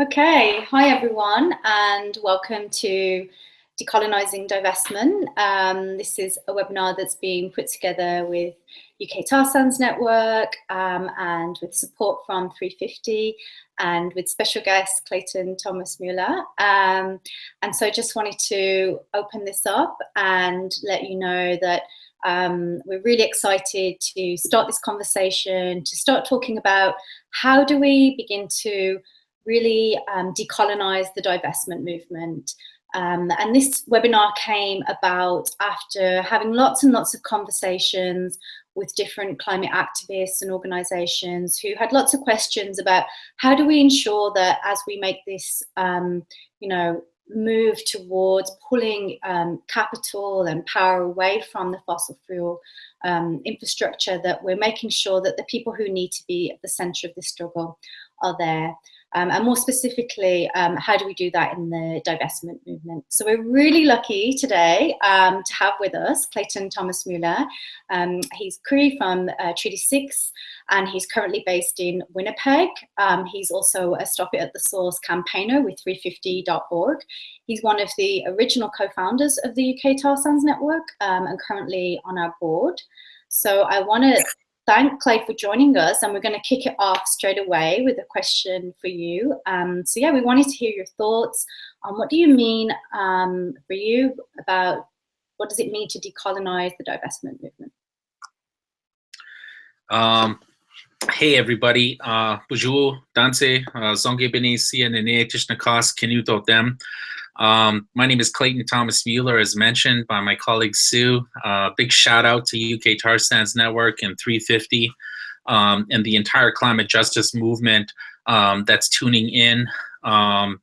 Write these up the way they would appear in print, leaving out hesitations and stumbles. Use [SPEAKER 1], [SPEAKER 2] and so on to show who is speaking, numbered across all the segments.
[SPEAKER 1] Okay, hi everyone, and welcome to Decolonising Divestment. This is a webinar that's being put together with UK Tar Sands Network and with support from 350 and with special guest Clayton Thomas Mueller. And so I just wanted to open this up and let you know that we're really excited to start this conversation, to start talking about how do we begin to really decolonize the divestment movement. And this webinar came about after having lots and lots of conversations with different climate activists and organizations who had lots of questions about how do we ensure that as we make this, move towards pulling capital and power away from the fossil fuel infrastructure, that we're making sure that the people who need to be at the center of the struggle are there. And more specifically, how do we do that in the divestment movement? So we're really lucky today to have with us Clayton Thomas Mueller. He's Cree from Treaty 6, and he's currently based in Winnipeg. He's also a Stop It at the Source campaigner with 350.org. He's one of the original co-founders of the UK Tar Sands Network and currently on our board. So I want to thank Clay for joining us, and we're going to kick it off straight away with a question for you. So yeah, we wanted to hear your thoughts on what do you mean for you about what does it mean to decolonize the divestment movement?
[SPEAKER 2] Hey everybody, bonjour, danse, zonge bene sia nene tishnakas kenuto them. My name is Clayton Thomas Mueller, as mentioned by my colleague Sue. Big shout out to UK Tar Sands Network and 350 and the entire climate justice movement that's tuning in. I'm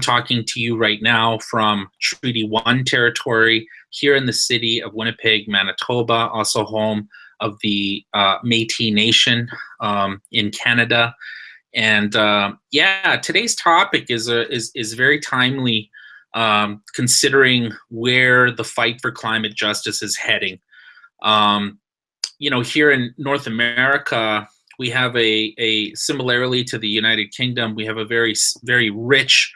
[SPEAKER 2] talking to you right now from Treaty 1 territory here in the city of Winnipeg, Manitoba, also home of the Métis Nation in Canada. And yeah, today's topic is very timely, considering where the fight for climate justice is heading. Here in North America, we have a similarly to the United Kingdom, we have a very, very rich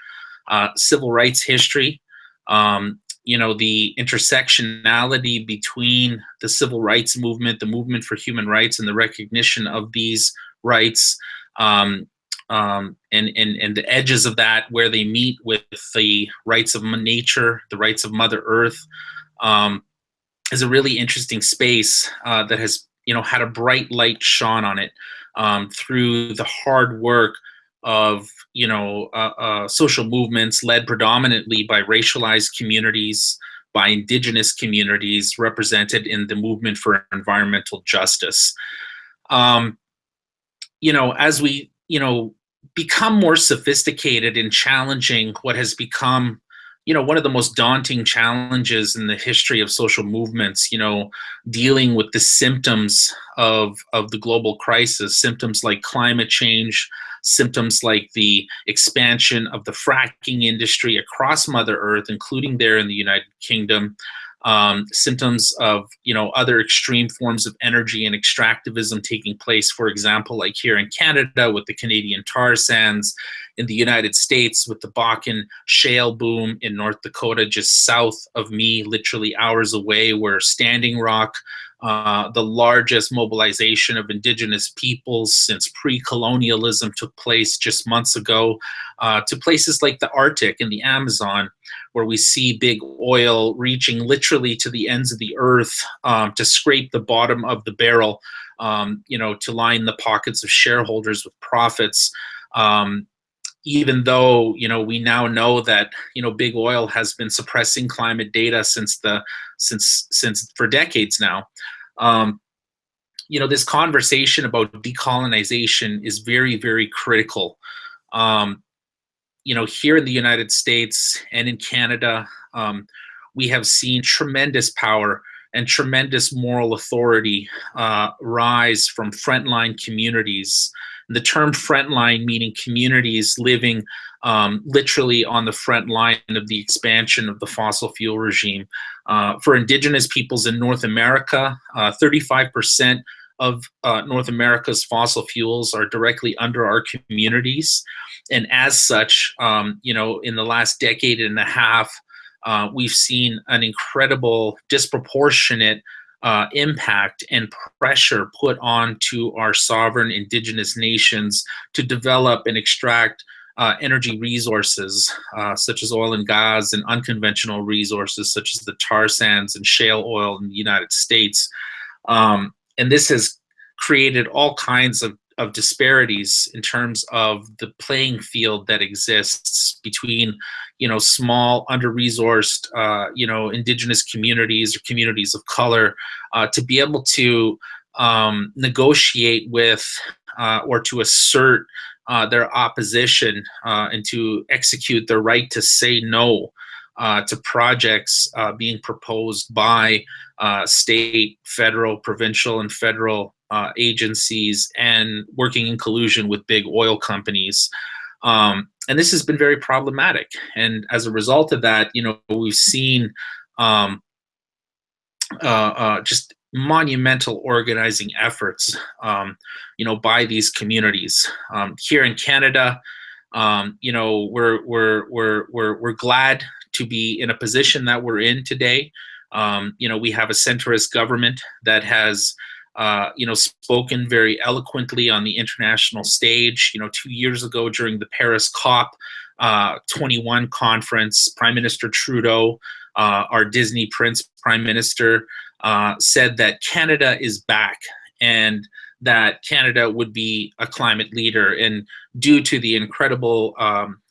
[SPEAKER 2] civil rights history. The intersectionality between the civil rights movement, the movement for human rights, and the recognition of these rights, and the edges of that, where they meet with the rights of nature, the rights of Mother Earth, is a really interesting space that has, had a bright light shone on it through the hard work of social movements led predominantly by racialized communities, by Indigenous communities represented in the movement for environmental justice. As we become more sophisticated in challenging what has become one of the most daunting challenges in the history of social movements, dealing with the symptoms of the global crisis, symptoms like climate change, symptoms like the expansion of the fracking industry across Mother Earth, including there in the United Kingdom, symptoms of other extreme forms of energy and extractivism taking place, for example, like here in Canada with the Canadian tar sands, in the United States with the Bakken shale boom in North Dakota, just south of me, literally hours away, where Standing Rock, the largest mobilization of Indigenous peoples since pre-colonialism, took place just months ago, to places like the Arctic and the Amazon, where we see big oil reaching literally to the ends of the earth to scrape the bottom of the barrel, to line the pockets of shareholders with profits. Even though we now know that big oil has been suppressing climate data since for decades now. This conversation about decolonization is very, very critical. Here in the United States and in Canada, we have seen tremendous power and tremendous moral authority rise from frontline communities. The term frontline meaning communities living literally on the front line of the expansion of the fossil fuel regime. For Indigenous peoples in North America, 35% of North America's fossil fuels are directly under our communities. And as such, you know, in the last decade and a half, we've seen an incredible disproportionate impact and pressure put onto our sovereign indigenous nations to develop and extract energy resources, such as oil and gas, and unconventional resources such as the tar sands and shale oil in the United States. And this has created all kinds of disparities in terms of the playing field that exists between, you know, small, under-resourced, you know, indigenous communities or communities of color, to be able to negotiate with or to assert their opposition and to execute their right to say no to projects being proposed by state, federal, provincial, and federal agencies, and working in collusion with big oil companies. And this has been very problematic. And as a result of that, you know, we've seen just monumental organizing efforts, you know, by these communities. Here in Canada, you know, we're glad to be in a position that we're in today. You know, we have a centrist government that has, you know, spoken very eloquently on the international stage. You know, 2 years ago during the Paris COP 21 conference, Prime Minister Trudeau, our Disney Prince Prime Minister, said that Canada is back and that Canada would be a climate leader. And due to the incredible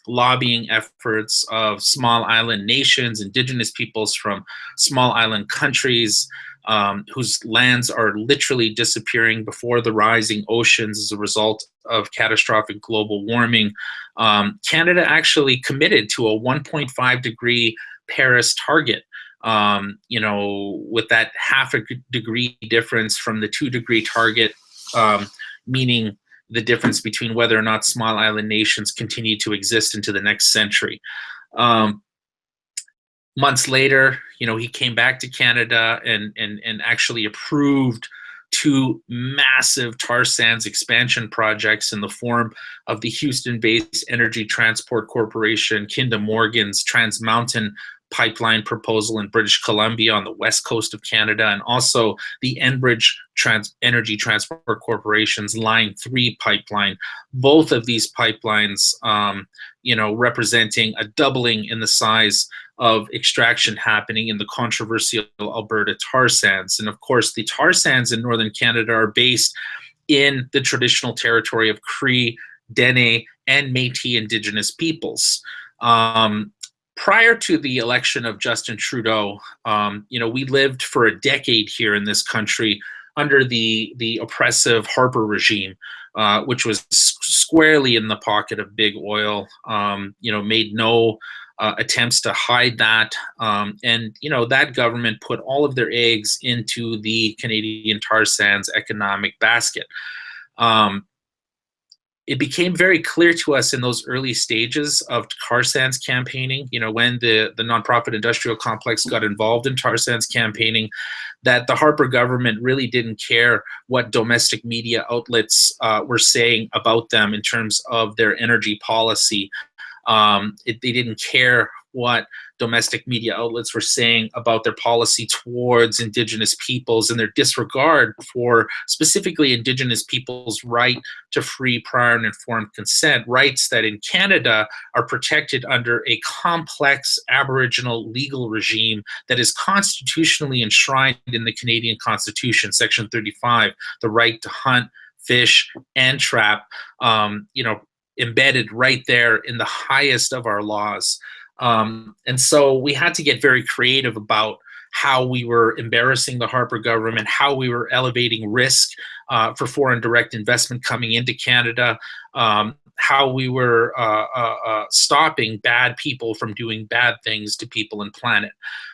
[SPEAKER 2] lobbying efforts of small island nations, indigenous peoples from small island countries, whose lands are literally disappearing before the rising oceans as a result of catastrophic global warming, Canada actually committed to a 1.5 degree Paris target. You know, with that half a degree difference from the 2 degree target, meaning the difference between whether or not small island nations continue to exist into the next century. Months later, you know, he came back to Canada and actually approved 2 massive tar sands expansion projects in the form of the Houston-based Energy Transport Corporation, Kinder Morgan's Trans Mountain pipeline proposal in British Columbia on the west coast of Canada, and also the Enbridge Energy Transport Corporation's Line 3 pipeline. Both of these pipelines, you know, representing a doubling in the size of extraction happening in the controversial Alberta tar sands. And of course, the tar sands in northern Canada are based in the traditional territory of Cree, Dene, and Métis Indigenous peoples. Prior to the election of Justin Trudeau, you know, we lived for a decade here in this country under the oppressive Harper regime, which was squarely in the pocket of big oil, you know, made no attempts to hide that. And, you know, that government put all of their eggs into the Canadian tar sands economic basket. It became very clear to us in those early stages of tar sands campaigning, you know, when the nonprofit industrial complex got involved in tar sands campaigning, that the Harper government really didn't care what domestic media outlets were saying about them in terms of their energy policy. They didn't care what domestic media outlets were saying about their policy towards Indigenous peoples and their disregard for specifically Indigenous peoples' right to free, prior, and informed consent, rights that in Canada are protected under a complex Aboriginal legal regime that is constitutionally enshrined in the Canadian Constitution, Section 35, the right to hunt, fish, and trap, you know, embedded right there in the highest of our laws. And so we had to get very creative about how we were embarrassing the Harper government, how we were elevating risk for foreign direct investment coming into Canada, how we were stopping bad people from doing bad things to people and planet.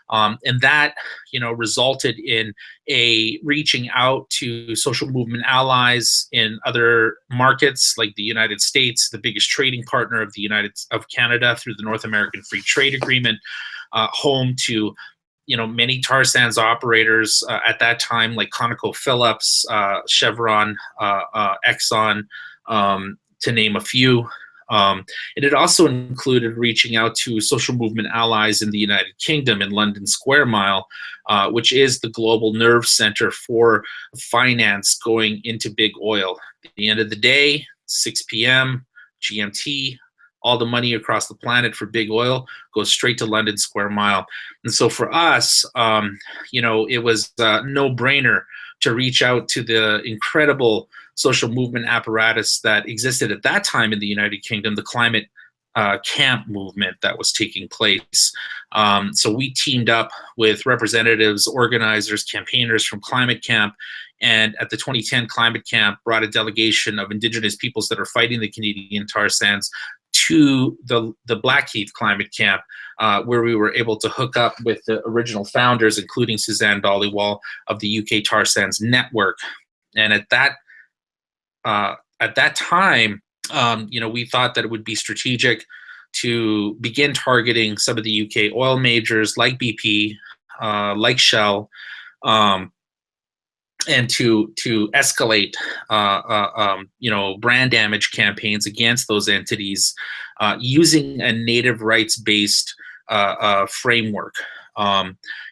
[SPEAKER 2] And that, you know, resulted in a reaching out to social movement allies in other markets like the United States, the biggest trading partner of Canada through the North American Free Trade Agreement, home to many tar sands operators at that time, like ConocoPhillips, Chevron, Exxon, to name a few. And it also included reaching out to social movement allies in the United Kingdom in London Square Mile, which is the global nerve center for finance going into big oil. At the end of the day, 6 p.m. GMT, all the money across the planet for big oil goes straight to London Square Mile. And so for us, it was a no-brainer to reach out to the incredible social movement apparatus that existed at that time in the United Kingdom, the climate camp movement that was taking place. So we teamed up with representatives, organizers, campaigners from Climate Camp, and at the 2010 Climate Camp brought a delegation of Indigenous peoples that are fighting the Canadian tar sands to the Blackheath Climate Camp, where we were able to hook up with the original founders, including Suzanne Dollywall of the UK Tar Sands Network. And at that time, we thought that it would be strategic to begin targeting some of the UK oil majors like BP, like Shell, and to escalate, brand damage campaigns against those entities using a native rights-based framework.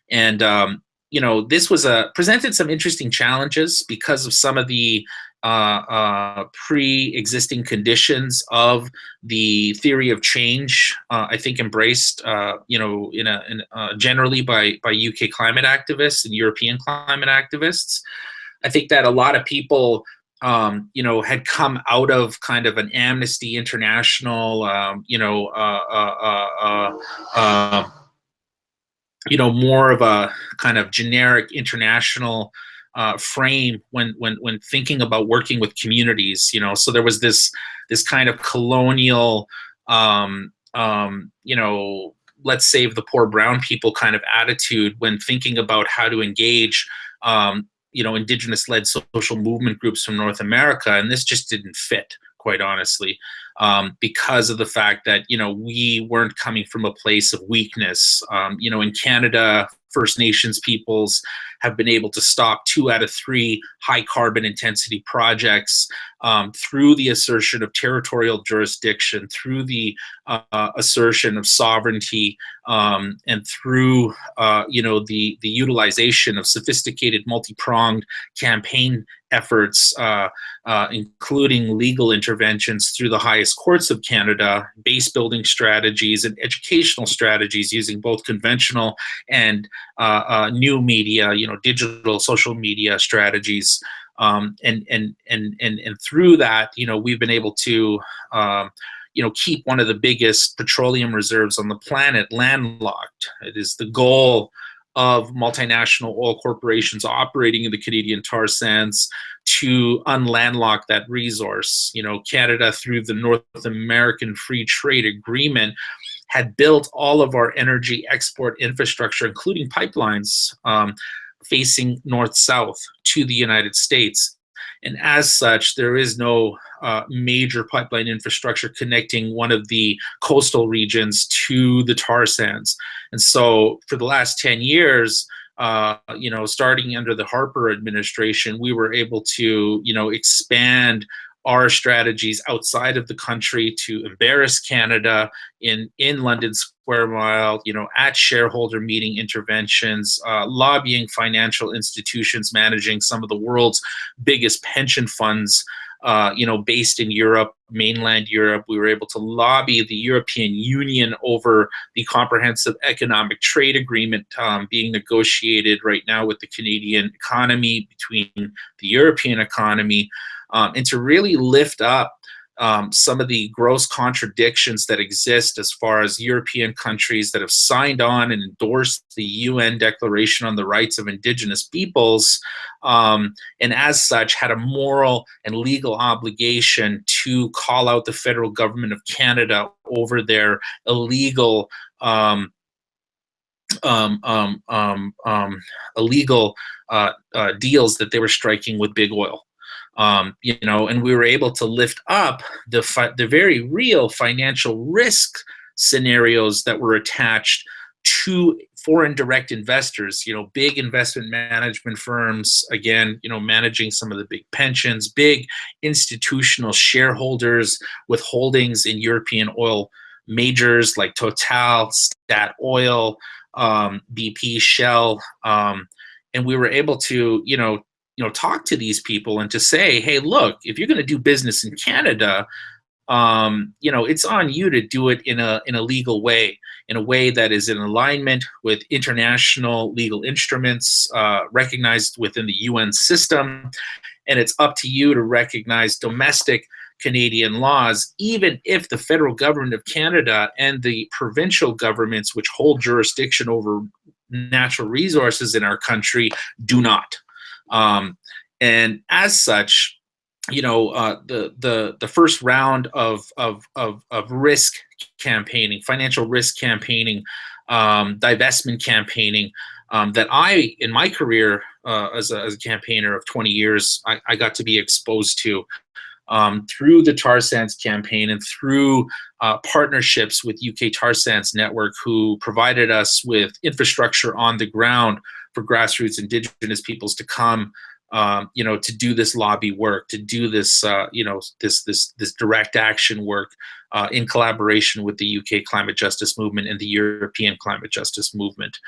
[SPEAKER 2] This was presented some interesting challenges because of some of the pre-existing conditions of the theory of change, I think embraced, generally by UK climate activists and European climate activists. I think that a lot of people, had come out of kind of an Amnesty International, more of a kind of generic international frame when thinking about working with communities. So there was this kind of colonial, let's save the poor brown people kind of attitude when thinking about how to engage, Indigenous-led social movement groups from North America, and this just didn't fit, quite honestly, because of the fact that, we weren't coming from a place of weakness. In Canada, First Nations peoples have been able to stop 2 out of 3 high carbon intensity projects through the assertion of territorial jurisdiction, through the assertion of sovereignty, and through the utilization of sophisticated multi-pronged campaign efforts, including legal interventions through the highest courts of Canada, base building strategies, and educational strategies using both conventional and new media, digital social media strategies. And through that, we've been able to, keep one of the biggest petroleum reserves on the planet landlocked. It is the goal of multinational oil corporations operating in the Canadian tar sands to unlandlock that resource. Canada, through the North American Free Trade Agreement, had built all of our energy export infrastructure, including pipelines, facing north-south to the United States. And as such, there is no major pipeline infrastructure connecting one of the coastal regions to the tar sands. And so for the last 10 years, starting under the Harper administration, we were able to, expand our strategies outside of the country to embarrass Canada in London Square Mile, at shareholder meeting interventions, lobbying financial institutions managing some of the world's biggest pension funds, based in Europe, mainland Europe. We were able to lobby the European Union over the comprehensive economic trade agreement being negotiated right now with the Canadian economy, between the European economy, and to really lift up some of the gross contradictions that exist as far as European countries that have signed on and endorsed the UN Declaration on the Rights of Indigenous Peoples, and as such had a moral and legal obligation to call out the federal government of Canada over their illegal deals that they were striking with big oil. And we were able to lift up the very real financial risk scenarios that were attached to foreign direct investors, big investment management firms, again, managing some of the big pensions, big institutional shareholders with holdings in European oil majors like Total, Stat Oil, BP, Shell, and we were able to, talk to these people and to say, hey, look, if you're going to do business in Canada, it's on you to do it in a legal way, in a way that is in alignment with international legal instruments recognized within the UN system, and it's up to you to recognize domestic Canadian laws, even if the federal government of Canada and the provincial governments, which hold jurisdiction over natural resources in our country, do not. And as such, the first round of risk campaigning, financial risk campaigning, divestment campaigning that I, in my career as a campaigner of 20 years, I got to be exposed to through the tar sands campaign and through partnerships with UK Tar Sands Network, who provided us with infrastructure on the ground for grassroots Indigenous peoples to come, to do this lobby work, to do this, this direct action work in collaboration with the UK climate justice movement and the European climate justice movement.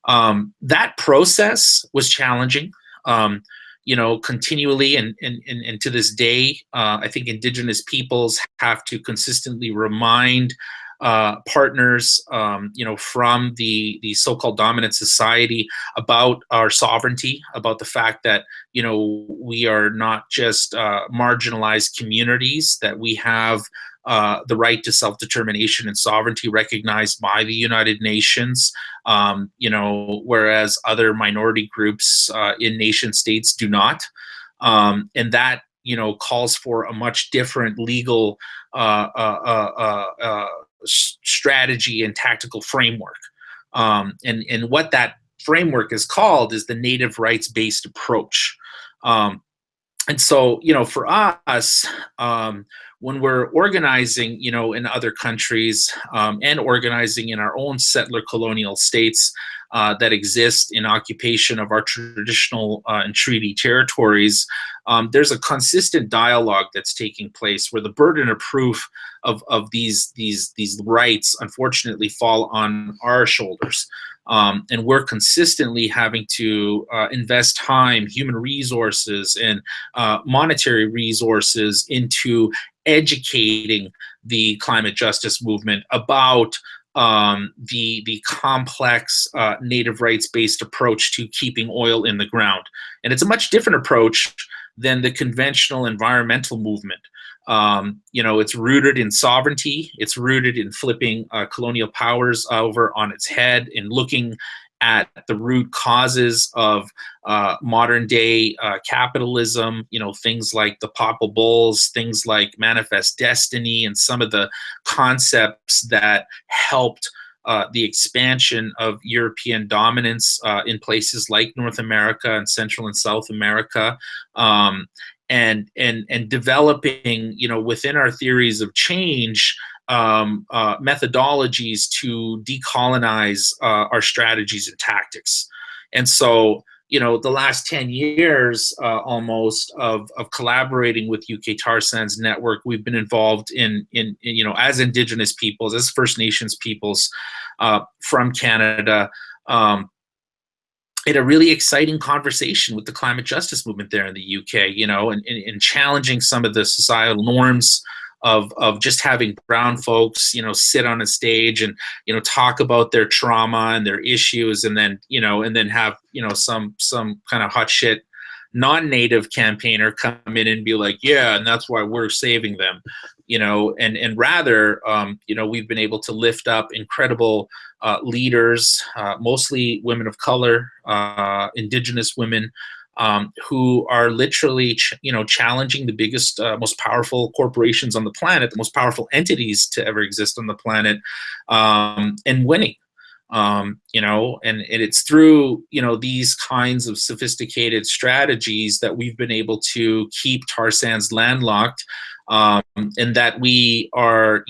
[SPEAKER 2] That process was challenging. Continually and to this day, I think Indigenous peoples have to consistently remind partners, from the so-called dominant society about our sovereignty, about the fact that, we are not just marginalized communities, that we have the right to self-determination and sovereignty recognized by the United Nations, whereas other minority groups in nation states do not. And that, calls for a much different legal strategy and tactical framework. And what that framework is called is the native rights-based approach. And so, for us, when we're organizing, in other countries and organizing in our own settler colonial states that exist in occupation of our traditional and treaty territories, there's a consistent dialogue that's taking place where the burden of proof of these rights, unfortunately, fall on our shoulders. And we're consistently having to invest time, human resources, and monetary resources into educating the climate justice movement about the complex native rights-based approach to keeping oil in the ground. And it's a much different approach than the conventional environmental movement. It's rooted in sovereignty. It's rooted in flipping colonial powers over on its head and looking at the root causes of modern day capitalism, things like the Papa Bulls, things like Manifest Destiny, and some of the concepts that helped the expansion of European dominance in places like North America and Central and South America. And developing, within our theories of change, methodologies to decolonize our strategies and tactics. And so, the last 10 years almost of collaborating with UK Tar Sands Network, we've been involved in as Indigenous peoples, as First Nations peoples from Canada, in a really exciting conversation with the climate justice movement there in the UK, and challenging some of the societal norms of just having brown folks, sit on a stage and, talk about their trauma and their issues, and then, have, some kind of hot shit non-native campaigner come in and be like, yeah, and that's why we're saving them, and rather, we've been able to lift up incredible leaders, mostly women of color, Indigenous women, who are literally, challenging the biggest, most powerful corporations on the planet, the most powerful entities to ever exist on the planet, and winning. And it's through, these kinds of sophisticated strategies that we've been able to keep tar sands landlocked, and that we are,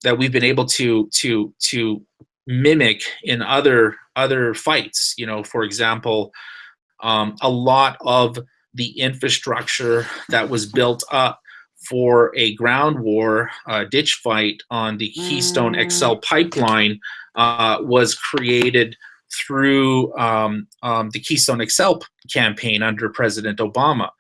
[SPEAKER 2] that we've been able to mimic in other fights. For example, a lot of the infrastructure that was built up for a ground war ditch fight on the Keystone XL pipeline was created through the Keystone XL campaign under President Obama.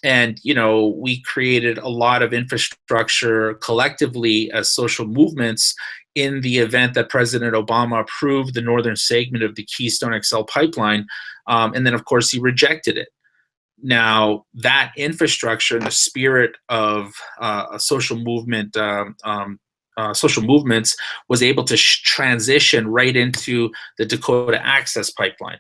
[SPEAKER 2] And we created a lot of infrastructure collectively as social movements in the event that President Obama approved the northern segment of the Keystone XL pipeline. And then, of course, he rejected it. Now, that infrastructure and the spirit of a social movement, social movements, was able to transition right into the Dakota Access Pipeline.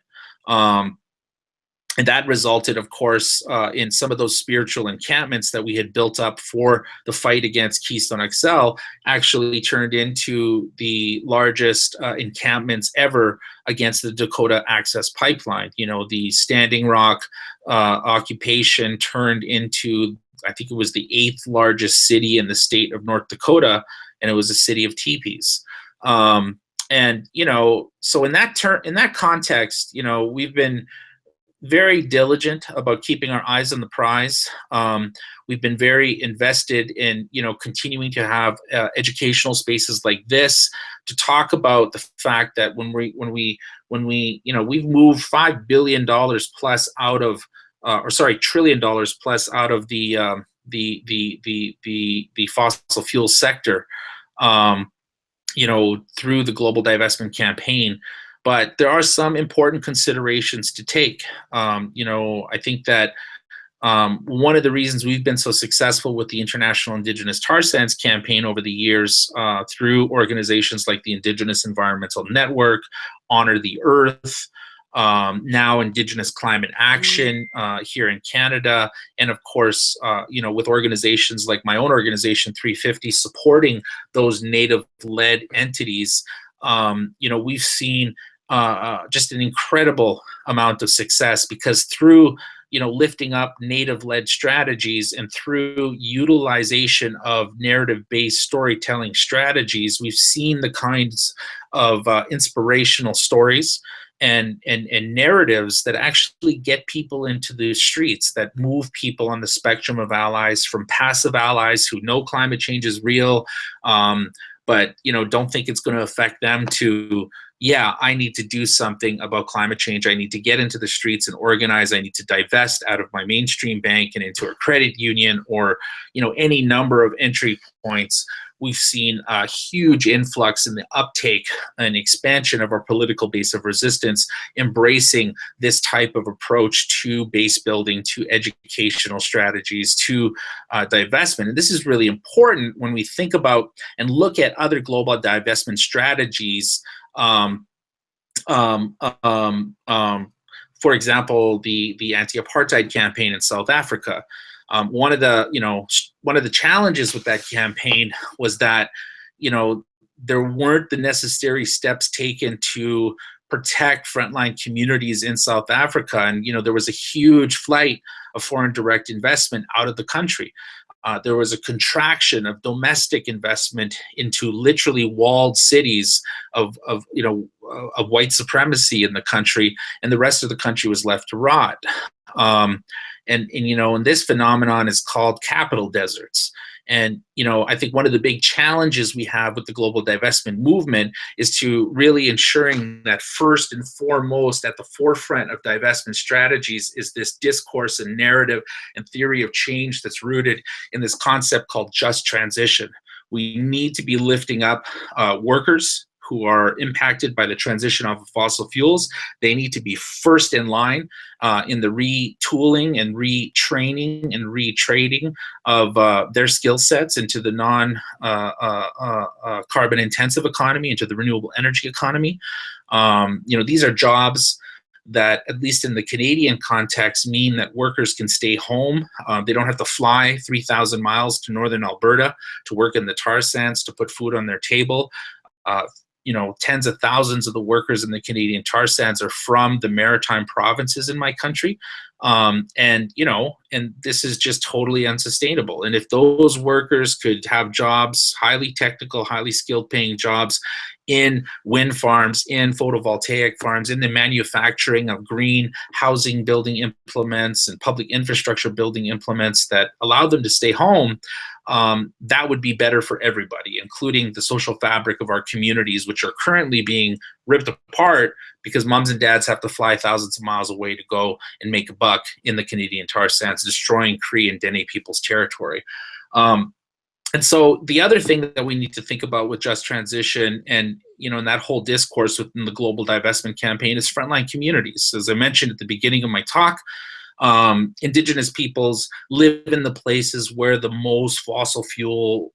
[SPEAKER 2] And that resulted, of course, in some of those spiritual encampments that we had built up for the fight against Keystone XL actually turned into the largest encampments ever against the Dakota Access Pipeline. The Standing Rock occupation turned into, I think it was the 8th largest city in the state of North Dakota, and it was a city of teepees. And so in that context, we've been very diligent about keeping our eyes on the prize. We've been very invested in, continuing to have educational spaces like this to talk about the fact that when we've moved $5 billion plus out of, $1 trillion plus out of the fossil fuel sector, through the global divestment campaign. But there are some important considerations to take. I think that one of the reasons we've been so successful with the International Indigenous Tar Sands campaign over the years, through organizations like the Indigenous Environmental Network, Honor the Earth, now Indigenous Climate Action here in Canada, and of course, with organizations like my own organization, 350, supporting those Native-led entities, we've seen just an incredible amount of success, because through lifting up Native-led strategies and through utilization of narrative-based storytelling strategies, we've seen the kinds of inspirational stories and narratives that actually get people into the streets, that move people on the spectrum of allies, from passive allies who know climate change is real, but don't think it's going to affect them, to, yeah, I need to do something about climate change. I need to get into the streets and organize. I need to divest out of my mainstream bank and into a credit union, or any number of entry points. We've seen a huge influx in the uptake and expansion of our political base of resistance, embracing this type of approach to base building, to educational strategies, to divestment. And this is really important when we think about and look at other global divestment strategies. For example, the anti-apartheid campaign in South Africa. One of the challenges with that campaign was that, there weren't the necessary steps taken to protect frontline communities in South Africa. And, there was a huge flight of foreign direct investment out of the country. There was a contraction of domestic investment into literally walled cities of white supremacy in the country, and the rest of the country was left to rot. And this phenomenon is called capital deserts. And, I think one of the big challenges we have with the global divestment movement is to really ensuring that first and foremost at the forefront of divestment strategies is this discourse and narrative and theory of change that's rooted in this concept called just transition. We need to be lifting up workers who are impacted by the transition off of fossil fuels. They need to be first in line in the retooling and retraining and retrading of their skill sets into the non-carbon intensive economy, into the renewable energy economy. These are jobs that, at least in the Canadian context, mean that workers can stay home. They don't have to fly 3,000 miles to northern Alberta to work in the tar sands to put food on their table. Tens of thousands of the workers in the Canadian tar sands are from the maritime provinces in my country. And this is just totally unsustainable. And if those workers could have jobs, highly technical, highly skilled paying jobs in wind farms, in photovoltaic farms, in the manufacturing of green housing building implements and public infrastructure building implements that allow them to stay home, that would be better for everybody, including the social fabric of our communities, which are currently being ripped apart because moms and dads have to fly thousands of miles away to go and make a buck in the Canadian tar sands, destroying Cree and Dene people's territory. And so the other thing that we need to think about with just transition and, in that whole discourse within the global divestment campaign is frontline communities. As I mentioned at the beginning of my talk, Indigenous peoples live in the places where the most fossil fuel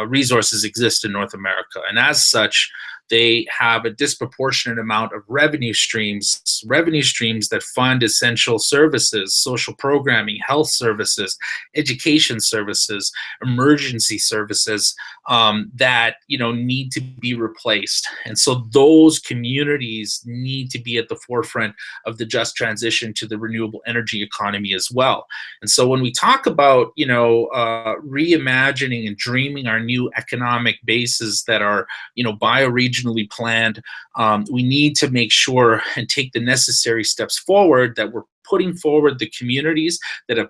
[SPEAKER 2] resources exist in North America. And as such, they have a disproportionate amount of revenue streams that fund essential services, social programming, health services, education services, emergency services that need to be replaced. And so those communities need to be at the forefront of the just transition to the renewable energy economy as well. And so when we talk about reimagining and dreaming our new economic bases that are bioregionally planned, we need to make sure and take the necessary steps forward that we're putting forward the communities that have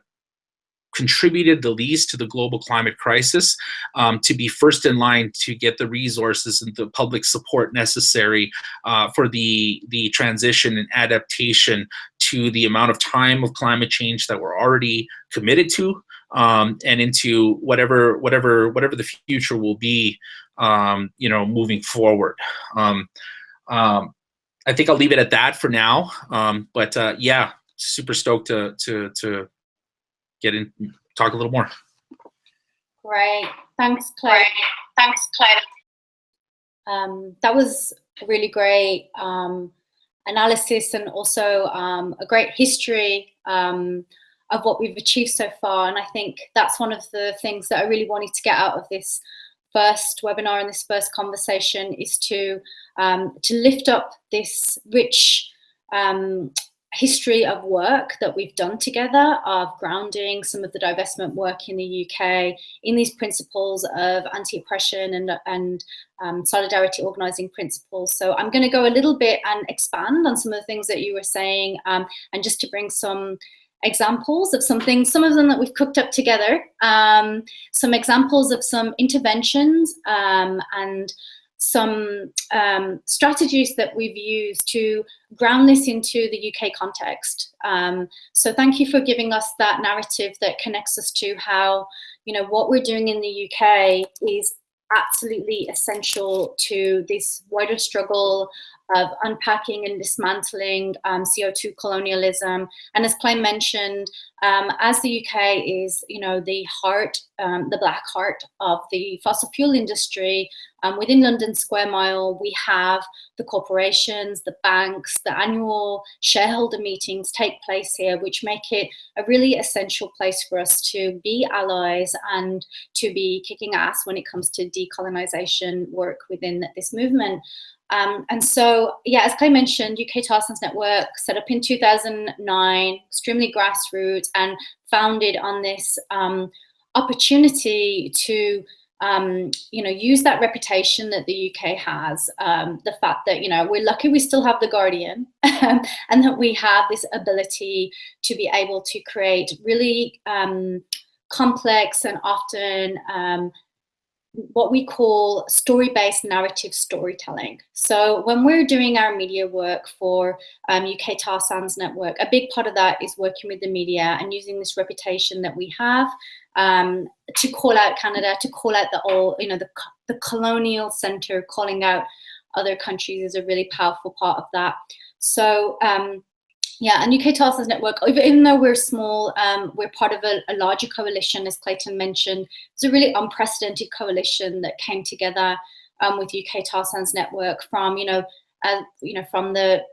[SPEAKER 2] contributed the least to the global climate crisis to be first in line to get the resources and the public support necessary for the transition and adaptation to the amount of time of climate change that we're already committed to, and into whatever the future will be, moving forward. I think I'll leave it at that for now. But yeah, super stoked to get in, talk a little more.
[SPEAKER 1] Great, thanks, Clay. That was a really great analysis, and also a great history of what we've achieved so far. And I think that's one of the things that I really wanted to get out of this first webinar and this first conversation, is to lift up this rich history of work that we've done together, of grounding some of the divestment work in the UK in these principles of anti-oppression and solidarity organising principles. So I'm going to go a little bit and expand on some of the things that you were saying, and just to bring some examples of some things, some of them that we've cooked up together, some examples of some interventions and some strategies that we've used to ground this into the UK context. So thank you for giving us that narrative that connects us to how, what we're doing in the UK is absolutely essential to this wider struggle of unpacking and dismantling CO2 colonialism. And as Clay mentioned, as the UK is, the heart, the black heart of the fossil fuel industry, within London Square Mile, we have the corporations, the banks, the annual shareholder meetings take place here, which make it a really essential place for us to be allies and to be kicking ass when it comes to decolonisation work within this movement. And so, yeah, as Clay mentioned, UK Tar Sands Network set up in 2009, extremely grassroots, and founded on this opportunity to, use that reputation that the UK has, the fact that, we're lucky we still have The Guardian, and that we have this ability to be able to create really complex and often what we call story-based narrative storytelling. So when we're doing our media work for UK Tar Sands Network, a big part of that is working with the media and using this reputation that we have to call out Canada, to call out the colonial centre, calling out other countries is a really powerful part of that. So yeah, and UK Tar Sands Network, even though we're small, we're part of a larger coalition, as Clayton mentioned. It's a really unprecedented coalition that came together with UK Tar Sands Network from, from the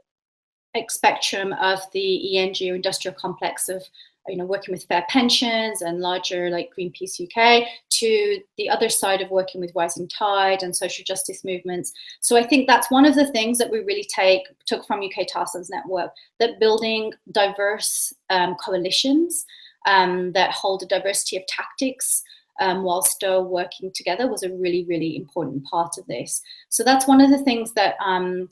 [SPEAKER 1] spectrum of the ENG or industrial complex of, working with fair pensions and larger like Greenpeace UK, to the other side of working with Rising Tide and social justice movements. So I think that's one of the things that we really took from UK Tar Sands Network, that building diverse coalitions that hold a diversity of tactics while still working together was a really, really important part of this. So that's one of the things that I'm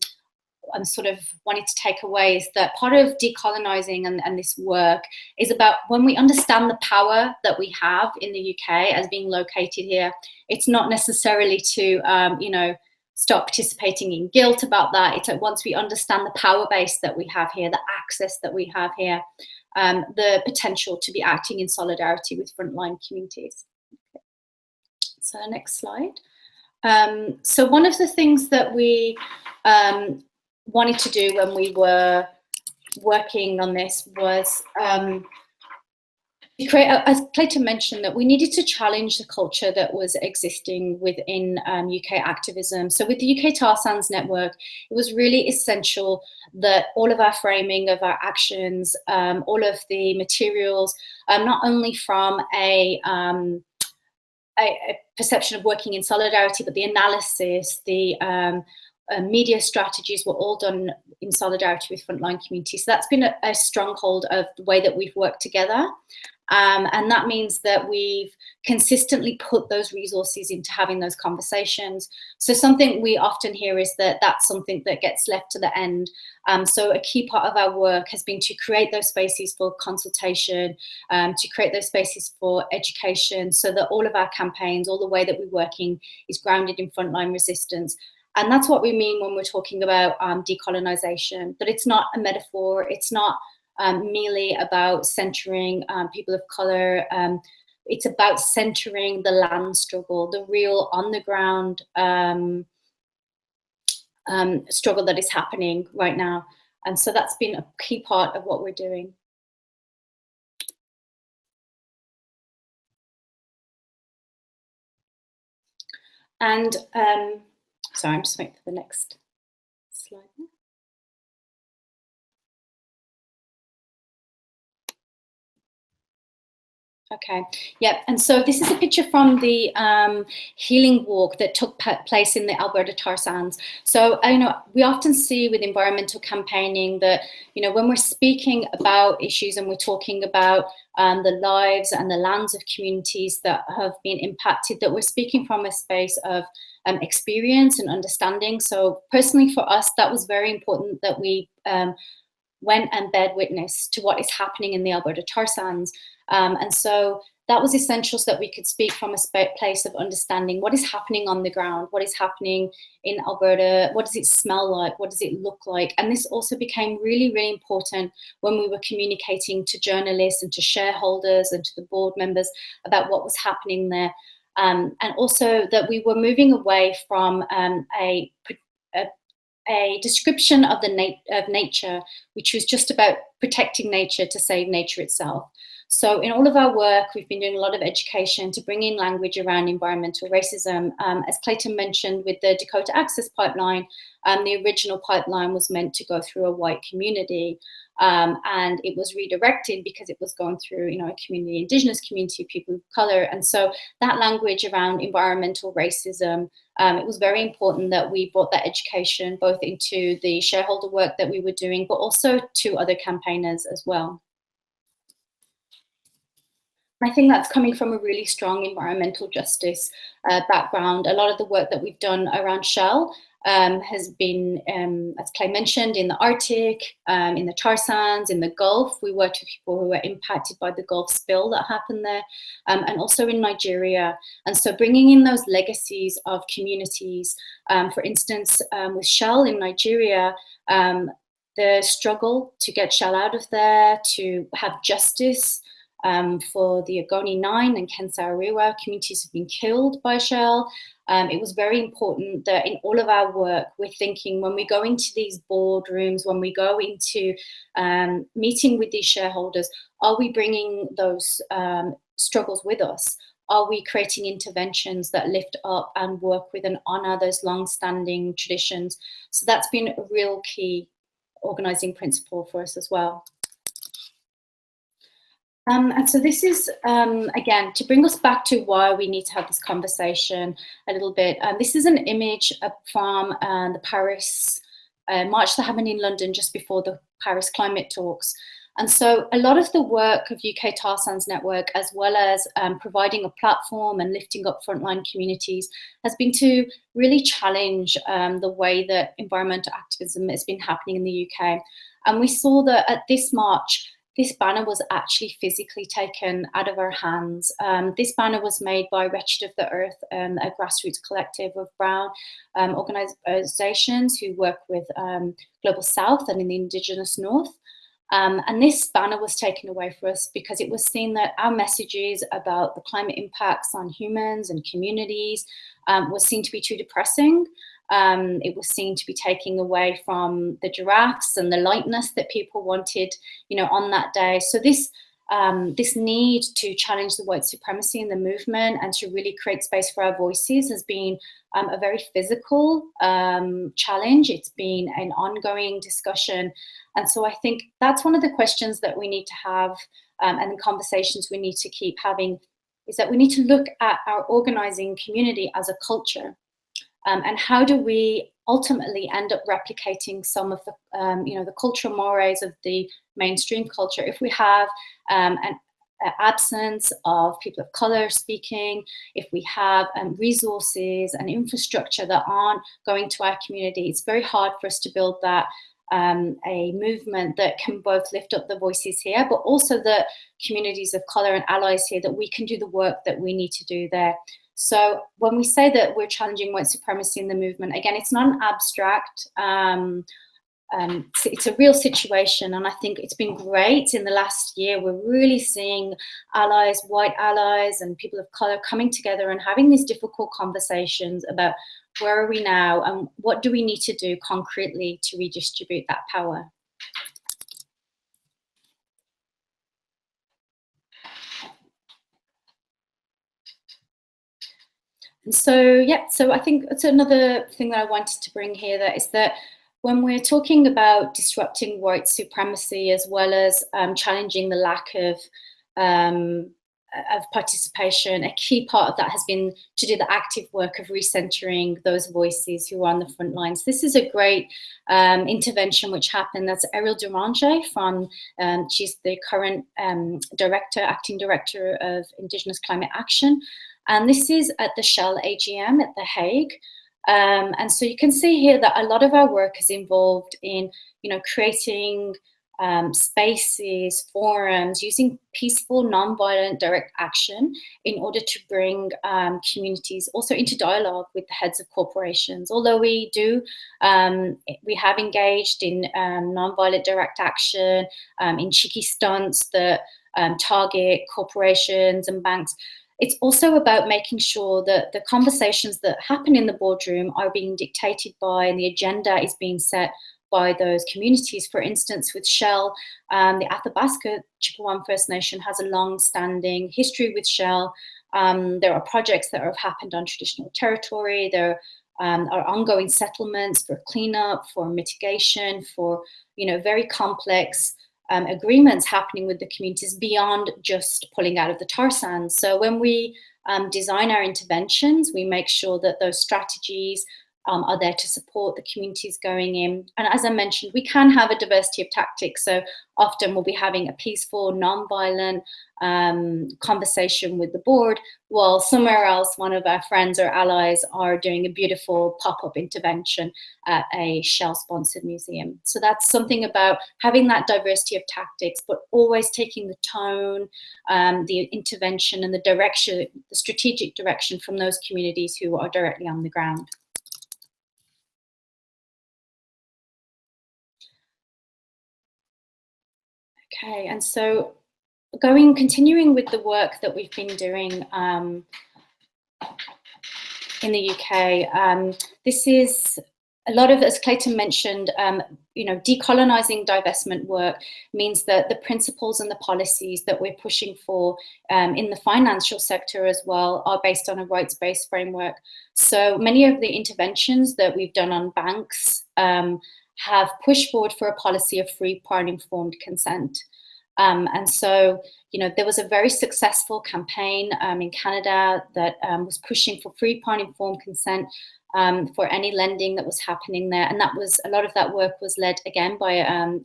[SPEAKER 1] sort of wanting to take away, is that part of decolonising and this work is about when we understand the power that we have in the UK as being located here, it's not necessarily to, you know, stop participating in guilt about that. It's like once we understand the power base that we have here, the access that we have here, the potential to be acting in solidarity with frontline communities. Okay. So next slide. So one of the things that we wanted to do when we were working on this was to create, as Clayton mentioned, that we needed to challenge the culture that was existing within UK activism. So with the UK Tar Sands Network, it was really essential that all of our framing of our actions, all of the materials, not only from a perception of working in solidarity, but the analysis, the media strategies were all done in solidarity with frontline communities. So that's been a stronghold of the way that we've worked together. And that means that we've consistently put those resources into having those conversations. So something we often hear is that that's something that gets left to the end. So a key part of our work has been to create those spaces for consultation, to create those spaces for education, so that all of our campaigns, all the way that we're working is grounded in frontline resistance. And that's what we mean when we're talking about decolonisation, that it's not a metaphor, it's not merely about centering people of colour. It's about centering the land struggle, the real on the ground struggle that is happening right now. And so that's been a key part of what we're doing. And sorry, I'm just waiting for the next slide. Okay, yeah, and so this is a picture from the healing walk that took place in the Alberta tar sands. So, you know, we often see with environmental campaigning that, you know, when we're speaking about issues and we're talking about the lives and the lands of communities that have been impacted, that we're speaking from a space of experience and understanding. So personally for us, that was very important that we went and bear witness to what is happening in the Alberta tar sands. And so that was essential so that we could speak from a place of understanding what is happening on the ground, what is happening in Alberta, what does it smell like, what does it look like. And this also became really, really important when we were communicating to journalists and to shareholders and to the board members about what was happening there. And also that we were moving away from a description of nature, which was just about protecting nature to save nature itself. So in all of our work, we've been doing a lot of education to bring in language around environmental racism. As Clayton mentioned, with the Dakota Access Pipeline, the original pipeline was meant to go through a white community, and it was redirected because it was going through, you know, a community, Indigenous community, people of colour. And so that language around environmental racism, it was very important that we brought that education both into the shareholder work that we were doing, but also to other campaigners as well. I think that's coming from a really strong environmental justice background. A lot of the work that we've done around Shell has been, as Clay mentioned, in the Arctic, in the tar sands, in the Gulf. We worked with people who were impacted by the Gulf spill that happened there, and also in Nigeria. And so bringing in those legacies of communities, for instance, with Shell in Nigeria, the struggle to get Shell out of there, to have justice, for the Ogoni 9 and Kensararewa communities have been killed by Shell. It was very important that in all of our work, we're thinking when we go into these boardrooms, when we go into meeting with these shareholders, are we bringing those struggles with us? Are we creating interventions that lift up and work with and honour those long-standing traditions? So that's been a real key organising principle for us as well. And so this is, again, to bring us back to why we need to have this conversation a little bit. This is an image from the Paris march that happened in London just before the Paris climate talks. And so a lot of the work of UK Tar Sands Network, as well as providing a platform and lifting up frontline communities, has been to really challenge the way that environmental activism has been happening in the UK. And we saw that at this march, this banner was actually physically taken out of our hands. This banner was made by Wretched of the Earth, a grassroots collective of brown organisations who work with Global South and in the Indigenous North. And this banner was taken away for us because it was seen that our messages about the climate impacts on humans and communities was seen to be too depressing. It was seen to be taking away from the giraffes and the lightness that people wanted, on that day. So this need to challenge the white supremacy in the movement and to really create space for our voices has been a very physical challenge. It's been an ongoing discussion. And so I think that's one of the questions that we need to have and the conversations we need to keep having, is that we need to look at our organizing community as a culture. And how do we ultimately end up replicating some of the, the cultural mores of the mainstream culture if we have an absence of people of color speaking, if we have resources and infrastructure that aren't going to our community? It's very hard for us to build that a movement that can both lift up the voices here, but also the communities of color and allies here, that we can do the work that we need to do there. So when we say that we're challenging white supremacy in the movement, again, it's not an abstract, it's a real situation. And I think it's been great in the last year. We're really seeing allies, white allies and people of color coming together and having these difficult conversations about where are we now and what do we need to do concretely to redistribute that power. So I think it's another thing that I wanted to bring here, that is that when we're talking about disrupting white supremacy as well as challenging the lack of participation, a key part of that has been to do the active work of recentering those voices who are on the front lines. This is a great intervention which happened. That's Ariel Duranger from, she's the current acting director of Indigenous Climate Action. And this is at the Shell AGM at The Hague. And so you can see here that a lot of our work is involved in, creating spaces, forums, using peaceful, non-violent, direct action in order to bring communities also into dialogue with the heads of corporations. Although we have engaged in non-violent direct action, in cheeky stunts that target corporations and banks. It's also about making sure that the conversations that happen in the boardroom are being dictated by, and the agenda is being set by those communities. For instance, with Shell, the Athabasca Chippewa First Nation has a long-standing history with Shell. There are projects that have happened on traditional territory. There are ongoing settlements for cleanup, for mitigation, for very complex agreements happening with the communities beyond just pulling out of the tar sands. So when we design our interventions, we make sure that those strategies are there to support the communities going in. And as I mentioned, we can have a diversity of tactics. So often we'll be having a peaceful, non-violent conversation with the board, while somewhere else, one of our friends or allies are doing a beautiful pop-up intervention at a Shell-sponsored museum. So that's something about having that diversity of tactics, but always taking the tone, the intervention and the direction, the strategic direction from those communities who are directly on the ground. Okay, and so continuing with the work that we've been doing in the UK, this is a lot of, as Clayton mentioned, decolonising divestment work means that the principles and the policies that we're pushing for in the financial sector as well are based on a rights-based framework. So many of the interventions that we've done on banks have pushed forward for a policy of free, prior and informed consent. And so, there was a very successful campaign in Canada that was pushing for free, prior and informed consent for any lending that was happening there. And that was, a lot of that work was led again by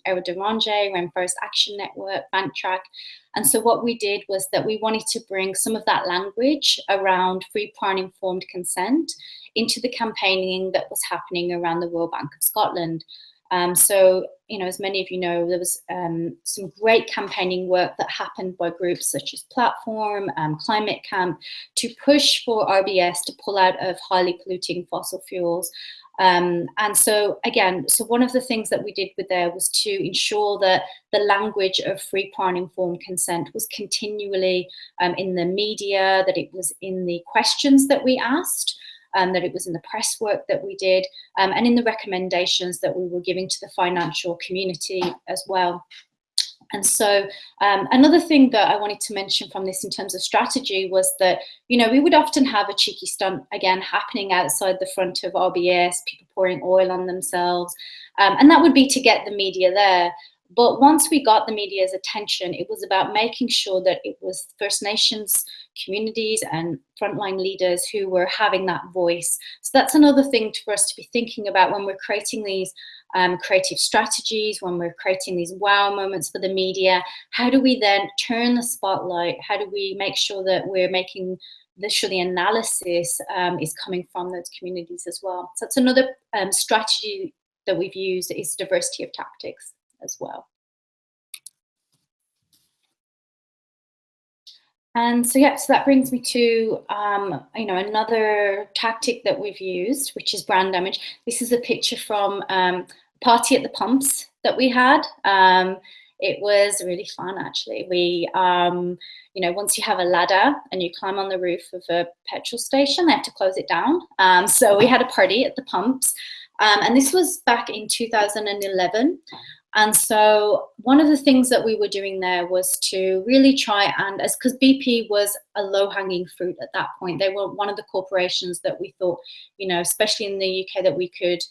[SPEAKER 1] Ewa Derange, Rainforest Action Network, Banktrack. And so what we did was that we wanted to bring some of that language around free, prior and informed consent into the campaigning that was happening around the Royal Bank of Scotland. So, you know, as many of you know, there was some great campaigning work that happened by groups such as Platform, Climate Camp, to push for RBS to pull out of highly polluting fossil fuels. And so, again, so one of the things that we did with there was to ensure that the language of free, prior and informed consent was continually in the media, that it was in the questions that we asked, that it was in the press work that we did, and in the recommendations that we were giving to the financial community as well. And so another thing that I wanted to mention from this in terms of strategy was that, you know, we would often have a cheeky stunt, again, happening outside the front of RBS, people pouring oil on themselves, and that would be to get the media there. But once we got the media's attention, it was about making sure that it was First Nations communities and frontline leaders who were having that voice. So that's another thing for us to be thinking about when we're creating these creative strategies, when we're creating these wow moments for the media. How do we then turn the spotlight? How do we make sure that we're making sure the analysis is coming from those communities as well? So that's another strategy that we've used, is diversity of tactics as well. And so, yeah, so that brings me to, you know, another tactic that we've used, which is brand damage. This is a picture from a party at the pumps that we had. It was really fun, actually. We, you know, once you have a ladder and you climb on the roof of a petrol station, they have to close it down. So we had a party at the pumps. And this was back in 2011. And so one of the things that we were doing there was to really try and, because BP was a low-hanging fruit at that point. They were one of the corporations that we thought, you know, especially in the UK, that we could,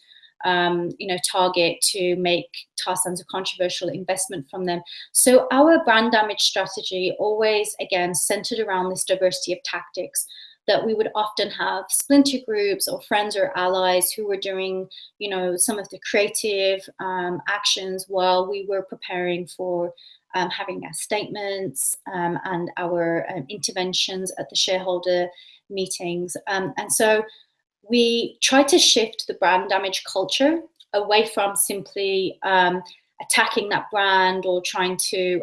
[SPEAKER 1] you know, target to make tar sands a controversial investment from them. So our brand damage strategy always, again, centered around this diversity of tactics, that we would often have splinter groups or friends or allies who were doing, you know, some of the creative actions while we were preparing for having our statements and our interventions at the shareholder meetings. And so we tried to shift the brand damage culture away from simply attacking that brand or trying to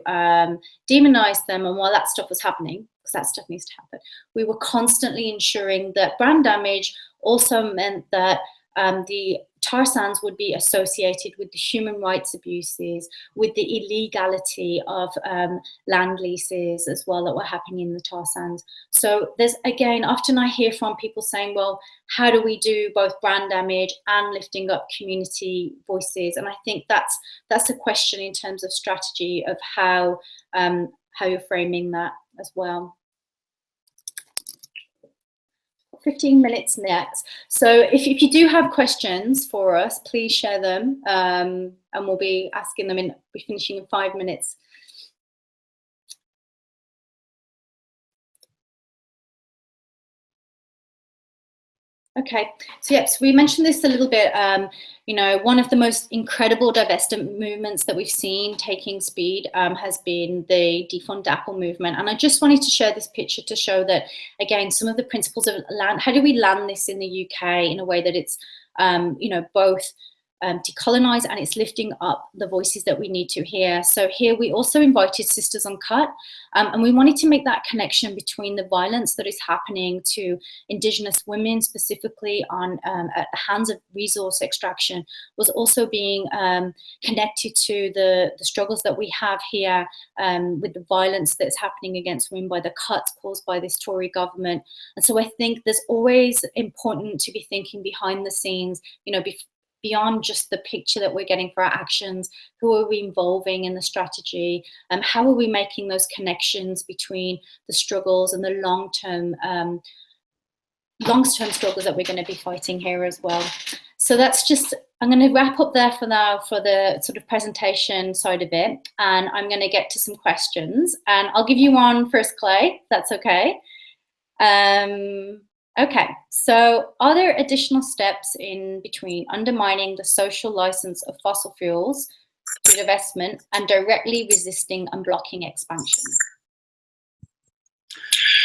[SPEAKER 1] demonize them. And while that stuff was happening, because that stuff needs to happen, we were constantly ensuring that brand damage also meant that the tar sands would be associated with the human rights abuses, with the illegality of land leases as well that were happening in the tar sands. So there's, again, often I hear from people saying, well, how do we do both brand damage and lifting up community voices? And I think that's a question in terms of strategy of how you're framing that as well. 15 minutes next. So if you do have questions for us, please share them, and we'll be asking them be finishing in 5 minutes. Okay, so yeah, so we mentioned this a little bit. You know, one of the most incredible divestment movements that we've seen taking speed has been the defund DAPL movement. And I just wanted to share this picture to show that, again, some of the principles of land, how do we land this in the UK in a way that it's, you know, both decolonise and it's lifting up the voices that we need to hear. So here we also invited Sisters Uncut, and we wanted to make that connection between the violence that is happening to Indigenous women, specifically on at the hands of resource extraction, was also being connected to the struggles that we have here with the violence that's happening against women by the cuts caused by this Tory government. And so I think there's always important to be thinking behind the scenes, you know, beyond just the picture that we're getting for our actions. Who are we involving in the strategy? How are we making those connections between the struggles and the long-term struggles that we're going to be fighting here as well? So that's just, I'm going to wrap up there for now for the sort of presentation side of it, and I'm going to get to some questions, and I'll give you one first, Clay, if that's okay. Okay, so are there additional steps in between undermining the social license of fossil fuels through divestment and directly resisting and blocking expansion?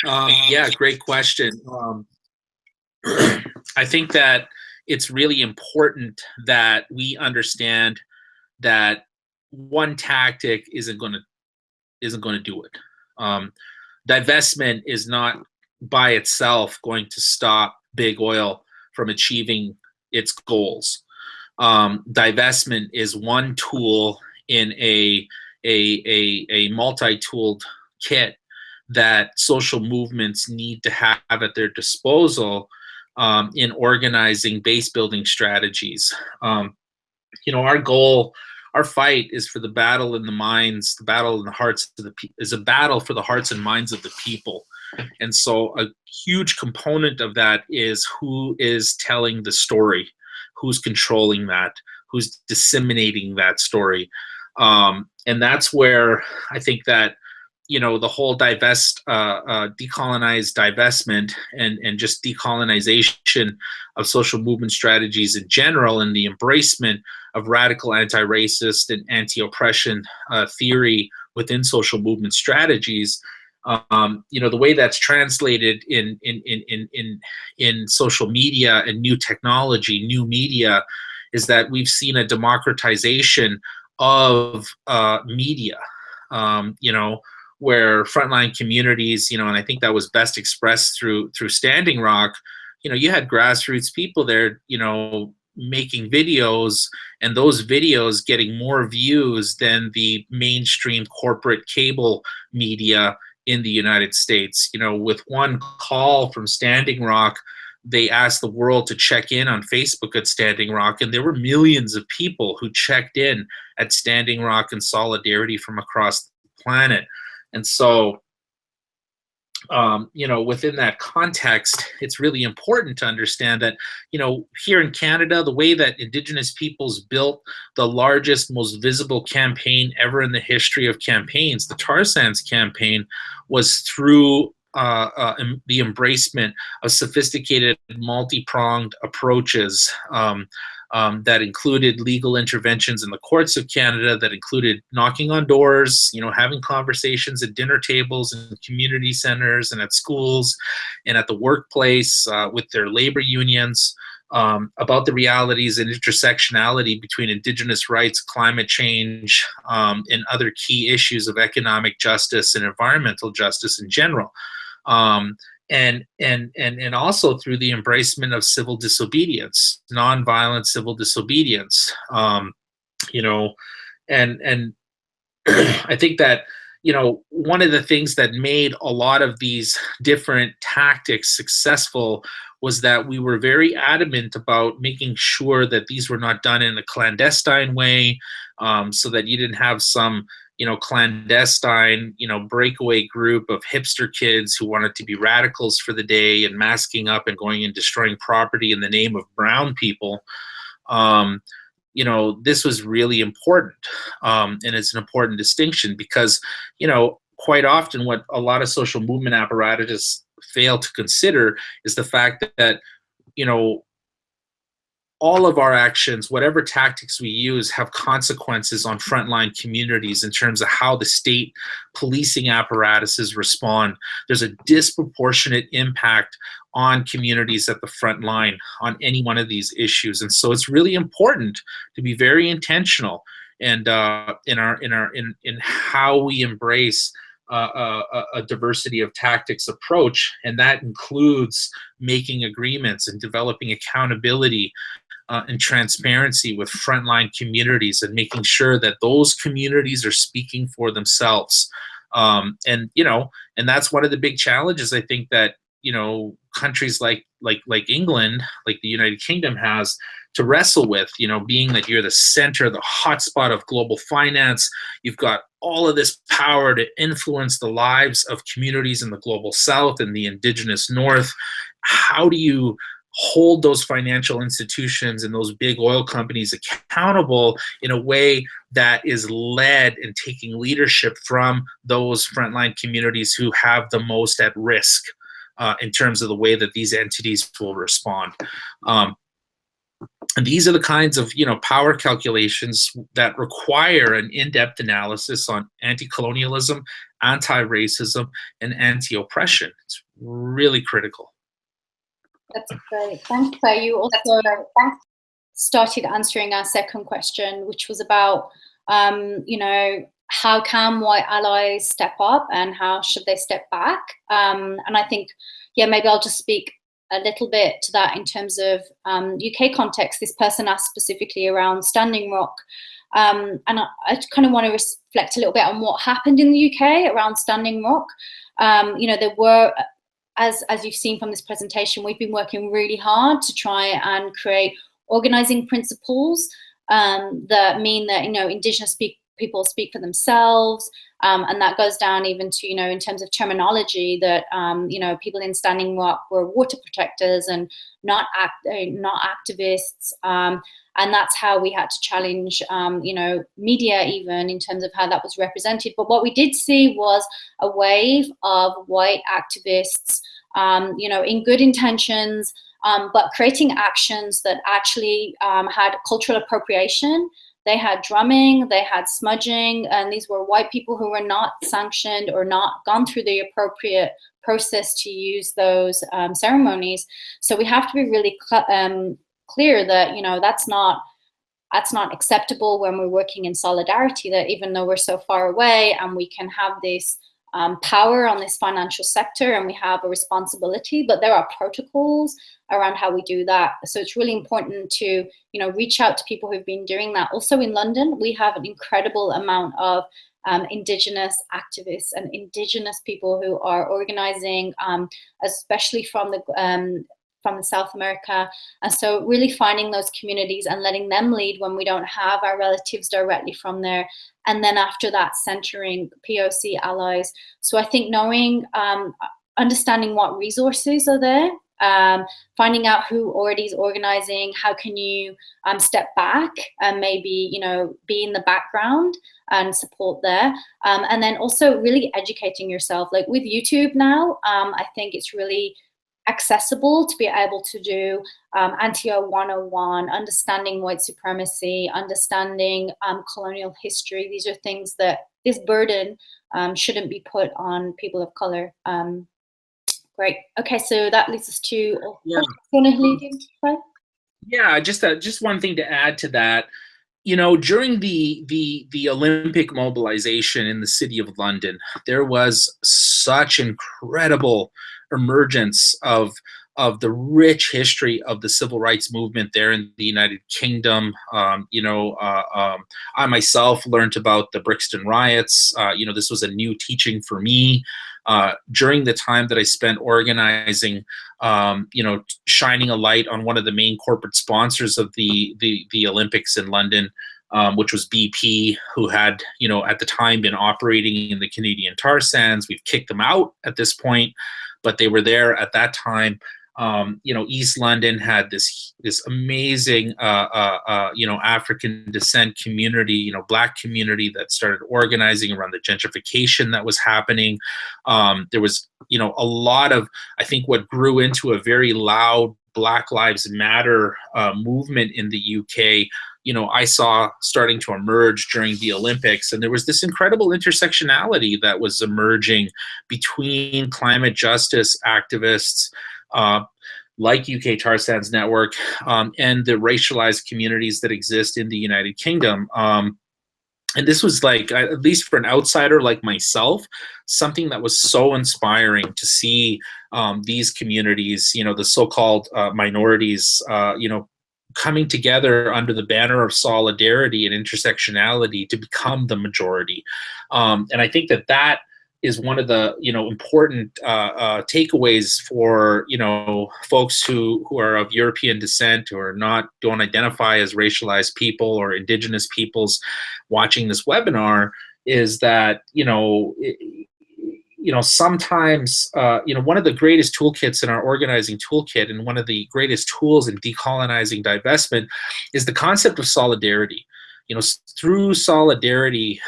[SPEAKER 2] Yeah, great question. I think that it's really important that we understand that one tactic isn't going to do it. Divestment is not by itself going to stop big oil from achieving its goals. Divestment is one tool in a multi-tooled kit that social movements need to have at their disposal in organizing base building strategies. Our goal, our fight is for the battle in the minds, the battle in the hearts of is a battle for the hearts and minds of the people. And so a huge component of that is who is telling the story, who's controlling that, who's disseminating that story. And that's where I think that the whole decolonize divestment and just decolonization of social movement strategies in general, and the embracement of radical anti-racist and anti-oppression theory within social movement strategies. The way that's translated in social media and new technology, new media, is that we've seen a democratization of media. Where frontline communities, and I think that was best expressed through Standing Rock. You had grassroots people there, making videos, and those videos getting more views than the mainstream corporate cable media in the United States. With one call from Standing Rock, they asked the world to check in on Facebook at Standing Rock, and there were millions of people who checked in at Standing Rock in solidarity from across the planet. And so, within that context, it's really important to understand that, here in Canada, the way that Indigenous peoples built the largest, most visible campaign ever in the history of campaigns, the Tar Sands campaign, was through the embracement of sophisticated, multi-pronged approaches that included legal interventions in the courts of Canada, that included knocking on doors, having conversations at dinner tables and community centers and at schools and at the workplace with their labor unions about the realities and intersectionality between Indigenous rights, climate change, and other key issues of economic justice and environmental justice in general. And also through the embracement of civil disobedience, nonviolent civil disobedience, and I think that one of the things that made a lot of these different tactics successful was that we were very adamant about making sure that these were not done in a clandestine way, so that you didn't have some clandestine, breakaway group of hipster kids who wanted to be radicals for the day and masking up and going and destroying property in the name of brown people. This was really important. And it's an important distinction because, quite often what a lot of social movement apparatus fail to consider is the fact that, all of our actions, whatever tactics we use, have consequences on frontline communities in terms of how the state policing apparatuses respond. There's a disproportionate impact on communities at the front line on any one of these issues, and so it's really important to be very intentional and in how we embrace a diversity of tactics approach, and that includes making agreements and developing accountability and transparency with frontline communities, and making sure that those communities are speaking for themselves. And that's one of the big challenges I think that countries like England, like the United Kingdom, has to wrestle with. Being that you're the center, the hotspot of global finance, you've got all of this power to influence the lives of communities in the global South and the Indigenous North. How do you hold those financial institutions and those big oil companies accountable in a way that is led and taking leadership from those frontline communities who have the most at risk? in terms of the way that these entities will respond. And these are the kinds of, power calculations that require an in-depth analysis on anti-colonialism, anti-racism, and anti-oppression. It's really critical.
[SPEAKER 1] That's great. Thanks, Claire. You also started answering our second question, which was about, how can white allies step up and how should they step back? And I think, maybe I'll just speak a little bit to that in terms of UK context. This person asked specifically around Standing Rock. And I kind of want to reflect a little bit on what happened in the UK around Standing Rock. There were, as you've seen from this presentation, we've been working really hard to try and create organizing principles that mean that, Indigenous people speak for themselves. And that goes down even to, in terms of terminology, that, people in Standing Rock were water protectors and not activists. And that's how we had to challenge, media even in terms of how that was represented. But what we did see was a wave of white activists, in good intentions, but creating actions that actually had cultural appropriation. They had drumming, they had smudging, and these were white people who were not sanctioned or not gone through the appropriate process to use those ceremonies. So we have to be really clear that, that's not acceptable when we're working in solidarity, that even though we're so far away and we can have this power on this financial sector and we have a responsibility, but there are protocols around how we do that. So it's really important to, reach out to people who've been doing that. Also in London, we have an incredible amount of Indigenous activists and Indigenous people who are organizing, especially from South America. And so really finding those communities and letting them lead when we don't have our relatives directly from there. And then after that, centering POC allies. So I think knowing, understanding what resources are there, finding out who already is organizing, how can you step back and maybe, be in the background and support there. And then also really educating yourself. Like with YouTube now, I think it's really accessible to be able to do Anti-O 101, understanding white supremacy, understanding colonial history. These are things that this burden shouldn't be put on people of color. Great. Okay, so that leads us to.
[SPEAKER 2] Yeah, just one thing to add to that. During the Olympic mobilization in the City of London, there was such incredible emergence of the rich history of the civil rights movement there in the United Kingdom. I myself learned about the Brixton riots. This was a new teaching for me. During the time that I spent organizing, shining a light on one of the main corporate sponsors of the Olympics in London, which was BP, who had, at the time been operating in the Canadian tar sands. We've kicked them out at this point, but they were there at that time. East London had this amazing, African descent community, Black community that started organizing around the gentrification that was happening. There was, a lot of, I think, what grew into a very loud Black Lives Matter movement in the UK. I saw starting to emerge during the Olympics, and there was this incredible intersectionality that was emerging between climate justice activists, like UK Tar Sands Network, and the racialized communities that exist in the United Kingdom. And this was like, at least for an outsider like myself, something that was so inspiring to see these communities, the so-called minorities, coming together under the banner of solidarity and intersectionality to become the majority. And I think that is one of the important takeaways for folks who are of European descent, or don't identify as racialized people or Indigenous peoples watching this webinar, is that sometimes one of the greatest toolkits in our organizing toolkit, and one of the greatest tools in decolonizing divestment, is the concept of solidarity. Through solidarity,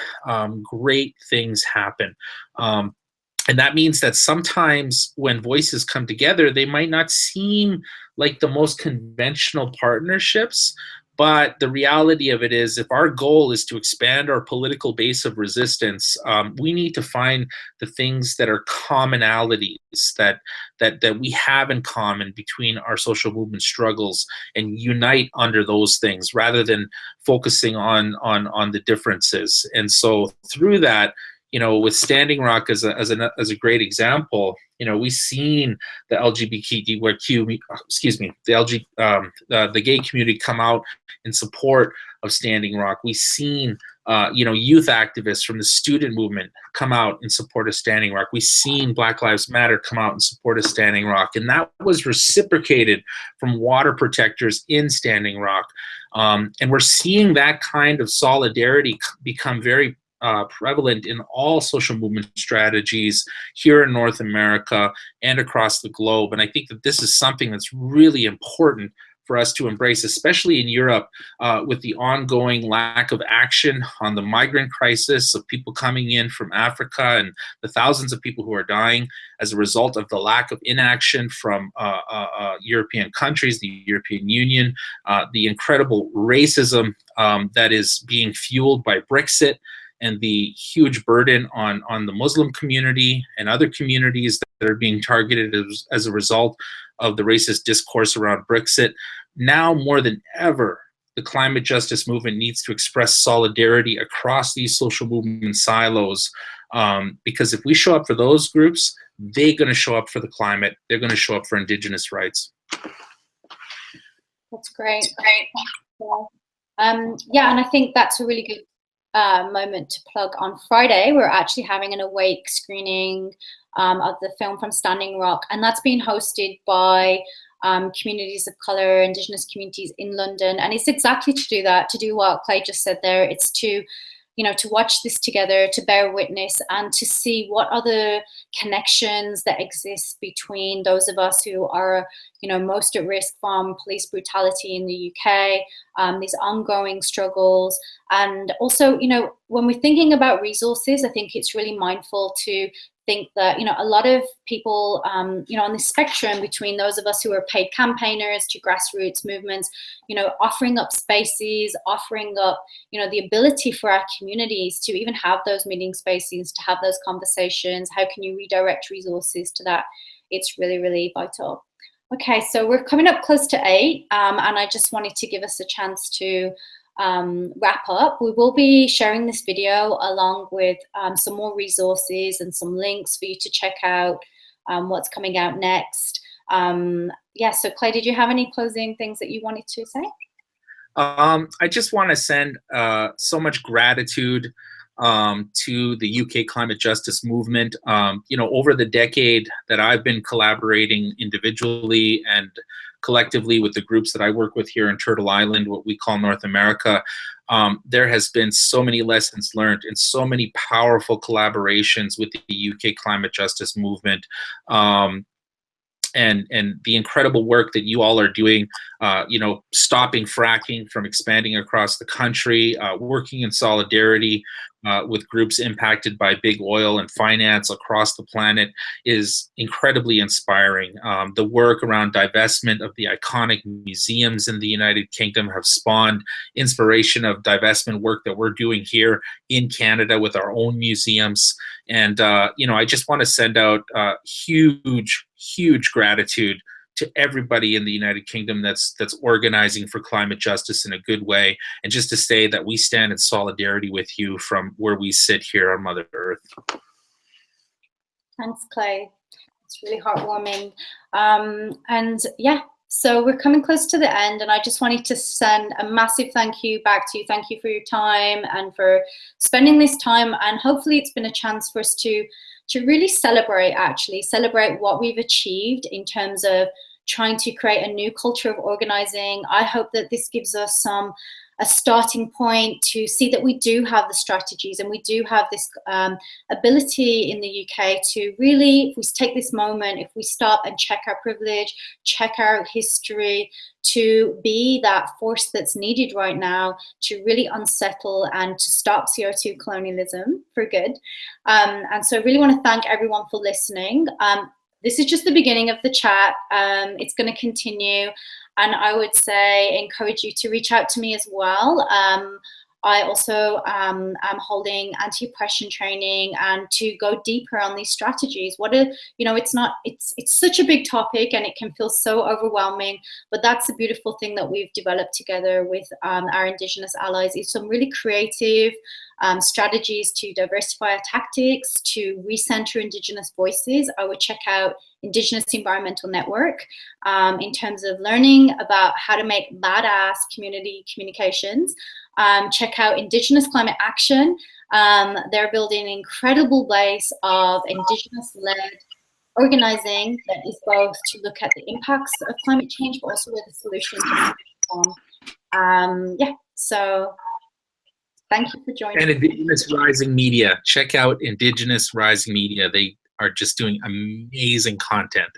[SPEAKER 2] great things happen. And that means that sometimes when voices come together, they might not seem like the most conventional partnerships. But the reality of it is, if our goal is to expand our political base of resistance, we need to find the things that are commonalities that we have in common between our social movement struggles, and unite under those things rather than focusing on the differences. And so through that, with Standing Rock as a great example, we've seen the LGBTQ, the gay community come out in support of Standing Rock. We've seen, youth activists from the student movement come out in support of Standing Rock. We've seen Black Lives Matter come out in support of Standing Rock, and that was reciprocated from water protectors in Standing Rock. And we're seeing that kind of solidarity become very prevalent in all social movement strategies here in North America and across the globe. And I think that this is something that's really important for us to embrace, especially in Europe, with the ongoing lack of action on the migrant crisis of people coming in from Africa and the thousands of people who are dying as a result of the lack of inaction from European countries, the European Union, the incredible racism that is being fueled by Brexit, and the huge burden on the Muslim community and other communities that are being targeted as a result of the racist discourse around Brexit. Now more than ever, the climate justice movement needs to express solidarity across these social movement silos, because if we show up for those groups, they're going to show up for the climate. They're going to show up for Indigenous rights.
[SPEAKER 1] That's great. Yeah, and I think that's a really good moment to plug. On Friday, we're actually having an awake screening of the film from Standing Rock, and that's being hosted by communities of color, Indigenous communities in London. And it's exactly to do that, to do what Clay just said there. It's to, to watch this together, to bear witness, and to see what other connections that exist between those of us who are, most at risk from police brutality in the UK, these ongoing struggles. And also, when we're thinking about resources, I think it's really mindful to think that, a lot of people, on the spectrum between those of us who are paid campaigners to grassroots movements, offering up spaces, offering up, the ability for our communities to even have those meeting spaces, to have those conversations. How can you redirect resources to that? It's really, really vital. Okay, so we're coming up close to 8, and I just wanted to give us a chance to wrap up. We will be sharing this video along with some more resources and some links for you to check out what's coming out next. Yeah, so Clay, did you have any closing things that you wanted to say?
[SPEAKER 2] I just want to send so much gratitude to the UK climate justice movement. Over the decade that I've been collaborating individually and collectively with the groups that I work with here in Turtle Island, what we call North America, there has been so many lessons learned and so many powerful collaborations with the UK climate justice movement. And the incredible work that you all are doing, stopping fracking from expanding across the country, working in solidarity with groups impacted by big oil and finance across the planet is incredibly inspiring. The work around divestment of the iconic museums in the United Kingdom have spawned inspiration of divestment work that we're doing here in Canada with our own museums. And, I just want to send out huge gratitude to everybody in the United Kingdom that's organizing for climate justice in a good way, and just to say that we stand in solidarity with you from where we sit here on Mother Earth.
[SPEAKER 1] Thanks, Clay. It's really heartwarming. And yeah, so we're coming close to the end, and I just wanted to send a massive thank you back to you. Thank you for your time and for spending this time, and hopefully it's been a chance for us to really celebrate what we've achieved in terms of trying to create a new culture of organizing. I hope that this gives us some a starting point to see that we do have the strategies and we do have this ability in the UK to really, if we take this moment, if we stop and check our privilege, check our history, to be that force that's needed right now to really unsettle and to stop CO2 colonialism for good. And so I really want to thank everyone for listening. This is just the beginning of the chat. It's going to continue. And I would say encourage you to reach out to me as well. I also am holding anti-oppression training and to go deeper on these strategies. It's such a big topic and it can feel so overwhelming, but that's the beautiful thing that we've developed together with our Indigenous allies, is some really creative strategies to diversify our tactics, to recenter Indigenous voices. I would check out Indigenous Environmental Network in terms of learning about how to make badass community communications. Check out Indigenous Climate Action. They're building an incredible base of Indigenous-led organizing that is both to look at the impacts of climate change, but also where the solutions are. So thank you for joining.
[SPEAKER 2] And Indigenous Rising Media. Check out Indigenous Rising Media. They are just doing amazing content.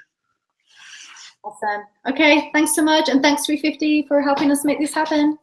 [SPEAKER 1] Awesome. Okay, thanks so much. And thanks 350 for helping us make this happen.